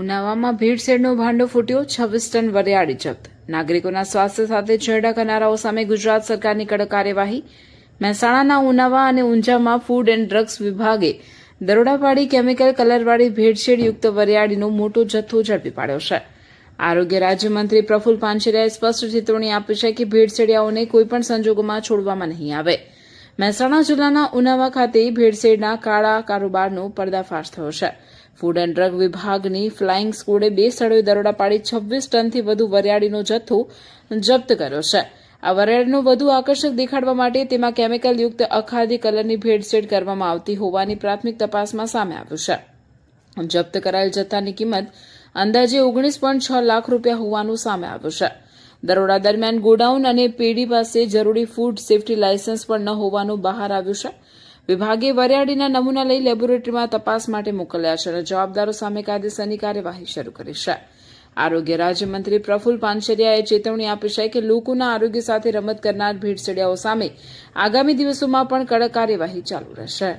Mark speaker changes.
Speaker 1: ઉનાવામાં ભેળસેળનો ભાંડો ફૂટ્યો, 26 ton વરિયાળી જપ્ત. નાગરિકોના સ્વાસ્થ્ય સાથે છેડા કરનારાઓ સામે ગુજરાત સરકારની કડક કાર્યવાહી. મહેસાણાના ઉનાવા અને ઊંઝામાં ફૂડ એન્ડ ડ્રગ્સ વિભાગે દરોડા પાડી કેમિકલ કલરવાળી ભેળસેળયુક્ત વરિયાળીનો મોટો જથ્થો ઝડપી પાડ્યો છે. આરોગ્ય રાજ્યમંત્રી પ્રફુલ પાનછેરિયાએ સ્પષ્ટ ચેતવણી આપી છે કે ભેળસેળિયાઓને કોઈપણ સંજોગોમાં છોડવામાં નહીં આવે. મહેસાણા જિલ્લાના ઉનાવા ખાતે ભેળસેળના કાળા કારોબારનો પર્દાફાશ થયો છે. ફૂડ એન્ડ ડ્રગ વિભાગની ફ્લાઇંગ સ્કવોડે 2 સ્થળોએ દરોડા પાડી 26 ટનથી વધુ વરિયાળીનો જથ્થો જપ્ત કર્યો છે. આ વરિયાળીનો વધુ આકર્ષક દેખાડવા માટે તેમાં કેમિકલયુક્ત અખાદ્ય કલરની ભેળસેળ કરવામાં આવતી હોવાની પ્રાથમિક તપાસમાં સામે આવ્યું છે. જપ્ત કરાયેલ જથ્થાની કિંમત અંદાજે 19.6 લાખ રૂપિયા હોવાનું સામે આવ્યું છે. દરોડા દરમિયાન ગોડાઉન અને પેઢી પાસે જરૂરી ફૂડ સેફટી લાયસન્સ પણ ન હોવાનું બહાર આવ્યું છે. વિભાગે વરિયાળીના નમૂના લઈ લેબોરેટરીમાં તપાસ માટે મોકલ્યા છે અને જવાબદારો સામે કાયદેસરની કાર્યવાહી શરૂ કરી છે. આરોગ્ય રાજ્યમંત્રી પ્રફુલ પાનછેરિયાએ ચેતવણી આપી છે કે લોકોના આરોગ્ય સાથે રમત કરનાર ભેળસેળિયાઓ સામે આગામી દિવસોમાં પણ કડક કાર્યવાહી ચાલુ રહેશે.